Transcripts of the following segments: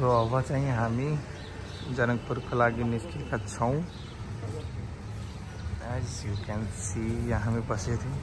So अब चाहिँ हामी जनकपुरको लागि निस्केका छौँ। एज यू क्यान सी यहाँ हामी बसेको थियौँ।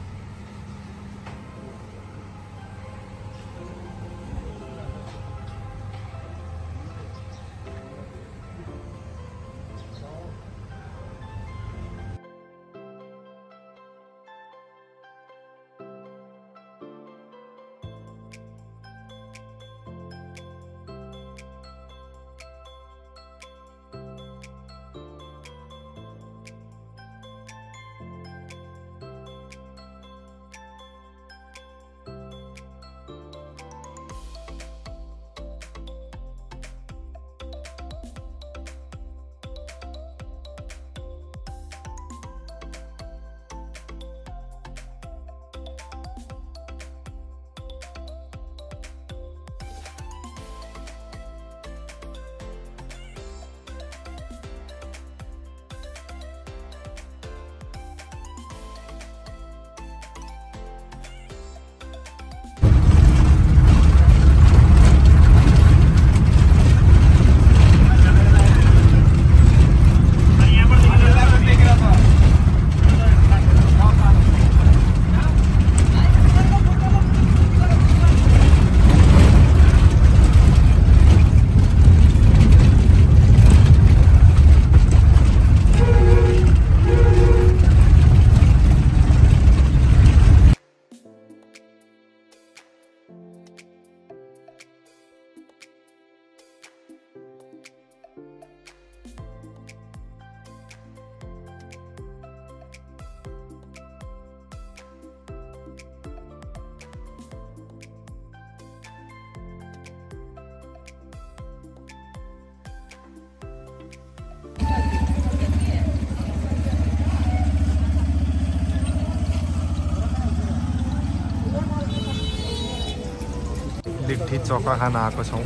लिट्टी चोखा खान आएको छौँ।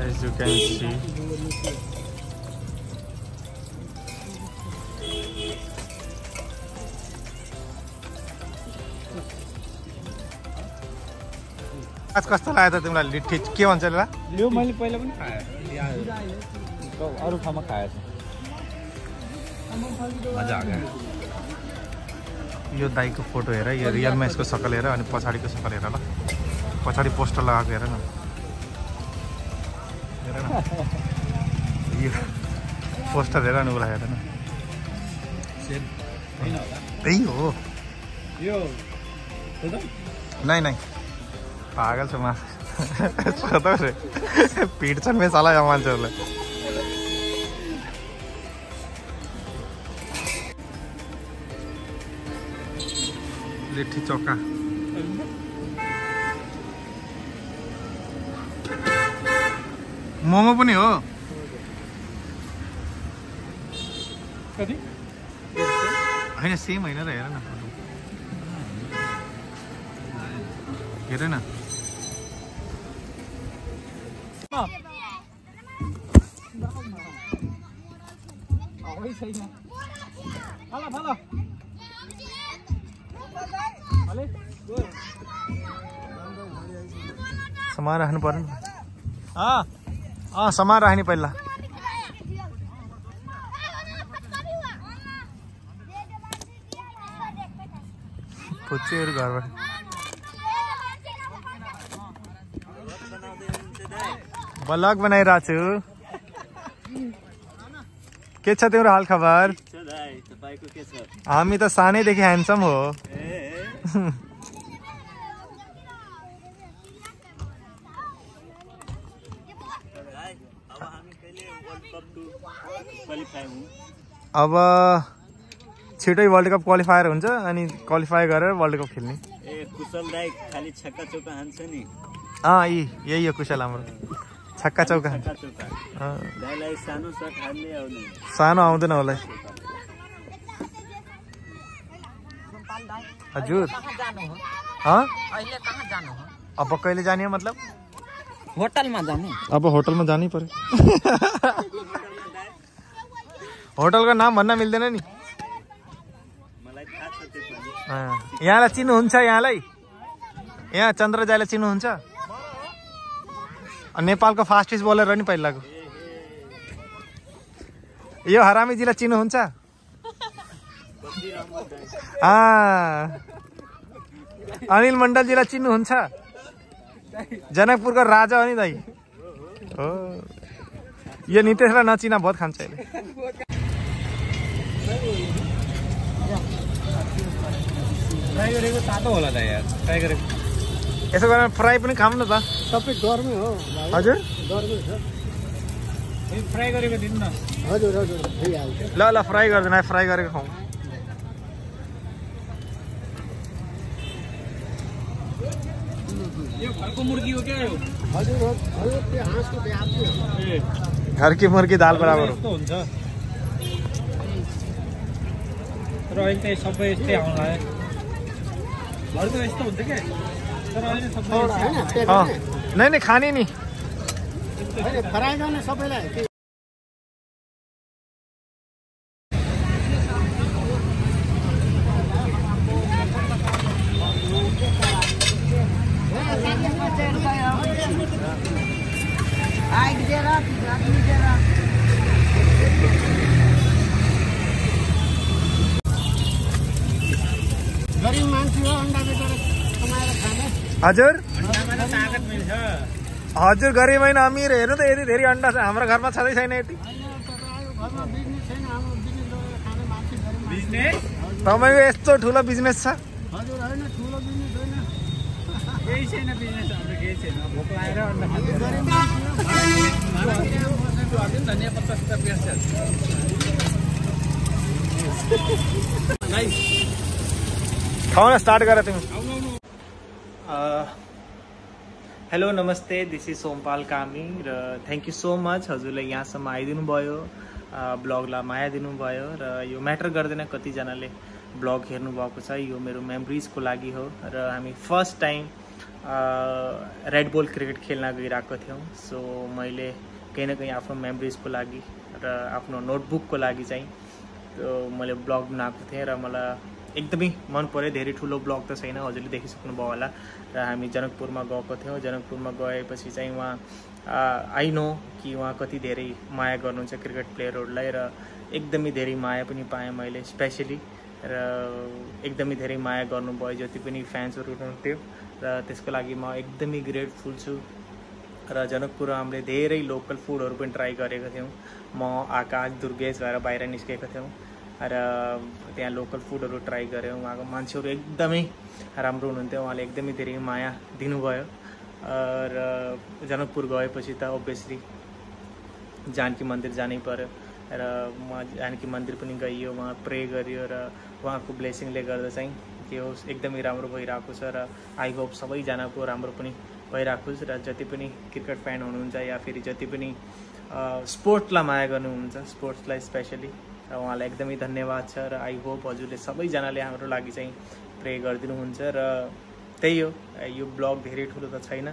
एज यू क्यान सी आज कस्तो लाग्यो त तिमीलाई लिट्टी? के भन्छ ल? यो मैले पहिला पनि खाएँ, अरू ठाउँमा खाएछ, मजा आ गयो। यो दाईको फोटो हेर, यो रियलमा यसको सकल हेर अनि पछाडिको सकल हेर ल। पछाडि पोस्टर लगाएको हेर न, हेर न यो पोस्टर हेर न, उसलाई हेर न, त्यही हो यो। नहीं नहीं पागल छ म पिट्छन् मे साला यहाँ मान्छेहरूलाई। लिट्टी चोखा मोमो पनि हो। होइन सेम होइन र, हेर न हेर न। सामान राख्नु पर्यो नि। सामान राख्ने पहिला। पुच्चेहरू घरबाट ब्लग बनाइरहेको छु। के छ तिम्रो हाल खबर? हामी त सानैदेखि ह्यान्डसम हो। अब छिटै वर्ल्ड कप क्वालिफायर हुन्छ अनि क्वालिफाई गरेर वर्ल्ड कप खेल्ने। कुशल दाइ खाली छक्का चौका हान्छ नि। यही हो कुशल हाम्रो, छक्का चौका। सानो आउँदैन होला। हजुर अब कहिले जाने हो? मतलब होटलमा जाने। अब होटलमा जानै पर्यो। होटलको नाम भन्न मिल्दैन नि। यहाँलाई चिन्नुहुन्छ? यहाँलाई यहाँ चन्द्रजाईलाई चिन्नुहुन्छ? नेपालको फास्टेस्ट बोलर हो नि पहिलाको। यो हरामीजीलाई चिन्नुहुन्छ? अनिल मण्डलजीलाई चिन्नुहुन्छ? जनकपुरको राजा हो नि दाइ। हो यो नितेशलाई नचिना बहुत खान्छ अहिले। फ्राई गरेको तातो होला त यार, फ्राई गरेको। यसो गरेर फ्राई पनि खाऊँ न त। सबै गर्मै हो हजुर गर्मै छ। फ्राई गरेको दिनु न। हजुर हजुर भइहाल्छ। ल ल फ्राई गर्दैन, फ्राई गरेको खाउँ। यो घरको मुर्गी हो क्या यो? हजुर हजुर त्यो हाँसको ब्याज हो। घर की मुर्गी दाल बराबर हो। यस्तो हुन्छ तर अहिले त सबै यस्तै आउनु लाग्यो। घरको यस्तो हुन्छ क्या, तर अहिले सबै हैन अँ नै नै खाने नि। हैन फ्राई गर्ने सबैलाई गरिब मान्छे हो, अन्डा बेचेर कमाएर खाने। हजुर अन्डामा त ताकत मिल्छ। हजुर गरिब होइन अमिर। हेर्नु त यति धेरै अन्डा छ, हाम्रो घरमा छँदै छैन यति। घरमा बिजनेस छैन, हाम्रो बिजनेस गरेर खाने मान्छे गरिब मान्छे। बिजनेस तपाईँको यस्तो ठुलो बिजनेस छ? हजुर होइन ठुलो बिजनेस होइन। केही छैन बिजनेस हाम्रो, केही छैन। भोक लागेर अन्डा खान्छ। गरिब मान्छे हो। धनियाँ पत्ता सिधा प्याज छ। खाउन स्टार्ट गर तिमी। हेलो नमस्ते, दिस इज सोमपाल कामी र थ्याङ्क यू सो मच हजुरले यहाँसम्म आइदिनु भयो, ब्लगलाई माया दिनुभयो। र यो म्याटर गर्दैन कतिजनाले ब्लग हेर्नुभएको छ। यो मेरो मेमोरिजको लागि हो र हामी फर्स्ट टाइम रेड बल क्रिकेट खेल्न गइरहेको थियौँ। सो मैले कहीँ न कहीँ आफ्नो मेमोरिजको लागि र आफ्नो नोटबुकको लागि चाहिँ मैले ब्लग बनाएको थिएँ र मलाई एकदमै मन पर्यो। धेरै ठुलो ब्लग त छैन, हजुरले देखिसक्नुभयो होला। र हामी जनकपुरमा गएको थियौँ। जनकपुरमा गएपछि चाहिँ उहाँ आई नो कि उहाँ कति धेरै माया गर्नुहुन्छ क्रिकेट प्लेयरहरूलाई र एकदमै धेरै माया पनि पाएँ मैले स्पेसली। र एकदमै धेरै माया गर्नुभयो जति पनि फ्यान्सहरू हुनुहुन्थ्यो र त्यसको लागि म एकदमै ग्रेटफुल छु। र जनकपुर हामीले धेरै लोकल फुडहरू पनि ट्राई गरेको थियौँ। म आकाश दुर्गेश भएर बाहिर निस्केको थियौँ र त्यहाँ लोकल फुडहरू ट्राई गऱ्यौँ। उहाँको मान्छेहरू एकदमै राम्रो हुनुहुन्थ्यो, उहाँले एकदमै धेरै माया दिनुभयो। र जनकपुर गएपछि त अभियसली जानकी मन्दिर जानै पर्यो र म जानकी मन्दिर पनि गइयो, उहाँ प्रे गरियो र उहाँको ब्लेसिङले गर्दा चाहिँ के होस् एकदमै राम्रो भइरहेको छ। र आई होप सबैजनाको राम्रो पनि भइरहेको छ। र जति पनि क्रिकेट फ्यान हुनुहुन्छ या फेरि जति पनि स्पोर्ट्सलाई माया गर्नुहुन्छ, स्पोर्ट्सलाई स्पेसली, र उहाँलाई एकदमै धन्यवाद छ। र आई होप हजुरले सबैजनाले हाम्रो लागि चाहिँ प्रे गरिदिनुहुन्छ। र त्यही हो, यो ब्लग धेरै ठुलो त छैन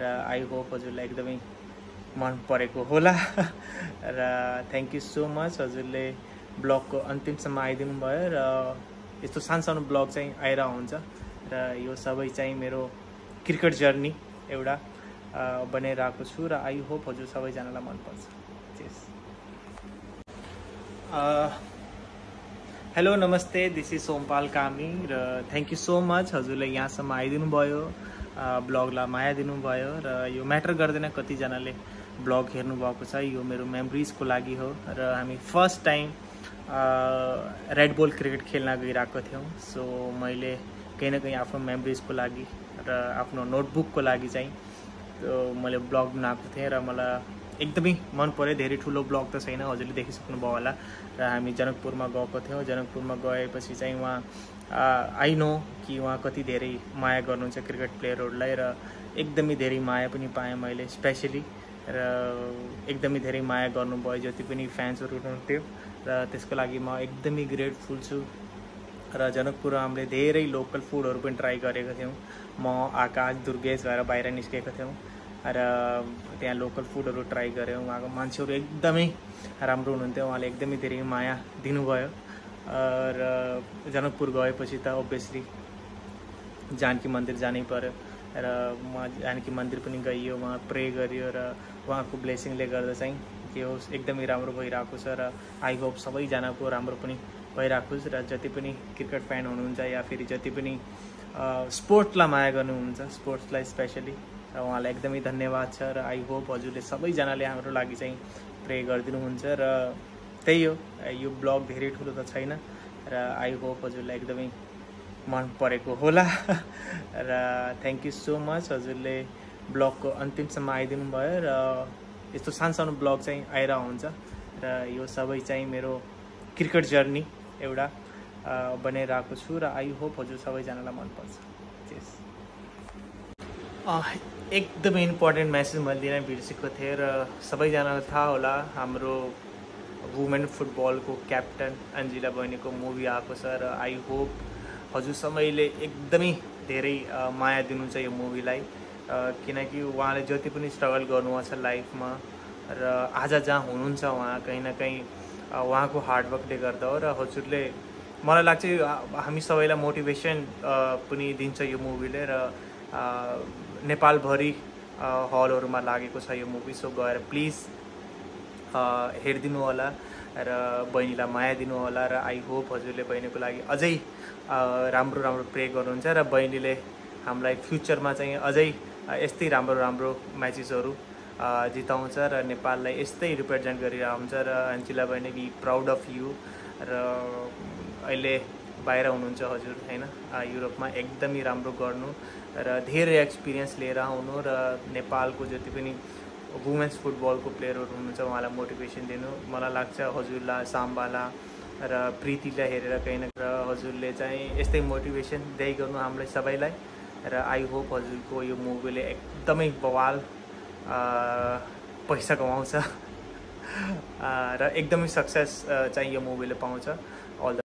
र आई होप हजुरलाई एकदमै मन परेको होला। र थ्याङ्क यू सो मच हजुरले ब्लगको अन्तिमसम्म आइदिनु भयो। र यस्तो सानो ब्लग चाहिँ आइरहेको हुन्छ र यो सबै चाहिँ मेरो क्रिकेट जर्नी एउटा बनाइरहेको छु र आई होप हजुर सबैजनालाई मनपर्छ। हेलो नमस्ते, दिस इज सोमपाल कामी र थ्याङ्क यू सो मच हजुरले यहाँसम्म आइदिनु भयो, ब्लगलाई माया दिनुभयो। र यो म्याटर गर्दैन कतिजनाले ब्लग हेर्नुभएको छ। यो मेरो मेमोरिजको लागि हो र हामी फर्स्ट टाइम रेड बल क्रिकेट खेल्न गइरहेको थियौँ। सो मैले कहीँ न कहीँ आफ्नो मेमोरिजको लागि र आफ्नो नोटबुकको लागि चाहिँ मैले ब्लग बनाएको थिएँ र मलाई एकदमै मन पर्यो। धेरै ठुलो ब्लग त छैन, हजुरले देखिसक्नुभयो होला। र हामी जनकपुरमा गएको थियौँ। जनकपुरमा गएपछि चाहिँ उहाँ आई नो कि उहाँ कति धेरै माया गर्नुहुन्छ क्रिकेट प्लेयरहरूलाई र एकदमै धेरै माया पनि पाएँ मैले स्पेसली। र एकदमै धेरै माया गर्नुभयो जति पनि फ्यान्सहरू हुनुहुन्थ्यो र त्यसको लागि म एकदमै ग्रेटफुल छु। र जनकपुर हामीले धेरै लोकल फुडहरू पनि ट्राई गरेको थियौँ। म आकाश दुर्गेश भएर बाहिर निस्केको थियौँ र त्यहाँ लोकल फुडहरू ट्राई गऱ्यौँ। उहाँको मान्छेहरू एकदमै राम्रो हुनुहुन्थ्यो, उहाँले एकदमै धेरै माया दिनुभयो। र जनकपुर गएपछि त अभियसली जानकी मन्दिर जानै पर्यो र म जानकी मन्दिर पनि गइयो, वहाँ प्रे गरियो र उहाँको ब्लेसिङले गर्दा चाहिँ के होस् एकदमै राम्रो भइरहेको छ र आई होप सबैजनाको राम्रो पनि भइराखोस् र जति पनि क्रिकेट फ्यान हुनुहुन्छ या फेरि जति पनि स्पोर्ट्सलाई माया गर्नुहुन्छ, स्पोर्ट्सलाई स्पेसली, र उहाँलाई एकदमै धन्यवाद छ र आई होप हजुरले सबैजनाले हाम्रो लागि चाहिँ प्रे गरिदिनुहुन्छ र त्यही हो। यो ब्लग धेरै ठुलो त छैन र आई होप हजुरलाई एकदमै मन परेको होला र थ्याङ्क यू सो मच हजुरले ब्लगको अन्तिमसम्म आइदिनु भयो र यस्तो सानो ब्लग चाहिँ आइरहेको हुन्छ र यो सबै चाहिँ मेरो क्रिकेट जर्नी एउटा बनाइरहेको छु र आई होप हजुर सबैजनालाई मनपर्छ। एकदमै इम्पोर्टेन्ट मेसेज मैले दिन बिर्सेको थिएँ र सबैजनालाई थाहा होला हाम्रो वुमेन फुटबलको क्याप्टन अन्जिला बहिनीको मुभी आएको छ र आई होप हजुर सबैले एकदमै धेरै माया दिनुहुन्छ यो मुभीलाई, किनकि उहाँले जति पनि स्ट्रगल गर्नुभएको छ लाइफमा र आज जहाँ हुनुहुन्छ उहाँ कहीँ न कहीँ उहाँको हार्डवर्कले गर्दा हो र हजुरले मलाई लाग्छ हामी सबैलाई मोटिभेसन पनि दिन्छ यो मुभीले र नेपालभरि हलहरूमा लागेको छ यो मुभी। सो गएर प्लिज हेरिदिनु होला र बहिनीलाई माया दिनु होला र आई होप हजुरले बहिनीको लागि अझै राम्रो प्रे गर्नुहुन्छ र बहिनीले हामीलाई फ्युचरमा चाहिँ अझै यस्तै राम्रो म्याचेसहरू जिताउँछ र नेपाललाई यस्तै रिप्रेजेन्ट गरिरहन्छ र अन्जिला बहिनी बी प्राउड अफ यु। र अहिले बाहिर हुनुहुन्छ हजुर हैन, युरोपमा एकदमै राम्रो गर्नु र धेरै एक्सपिरियन्स लिएर आउनु र नेपालको जति पनि वुमेन्स फुटबलको प्लेयरहरू हुनुहुन्छ उहाँलाई मोटिभेसन दिनु। मलाई लाग्छ हजुरलाई साम्बाला र प्रीतिलाई हेरेर कहीँ न र हजुरले चाहिँ यस्तै मोटिभेसन दिँदै गर्नु हामीलाई सबैलाई र आई होप हजुरको यो मुभीले एकदमै बवाल पैसा कमाउँछ र एकदमै सक्सेस चाहिँ यो मुभीले पाउँछ। अल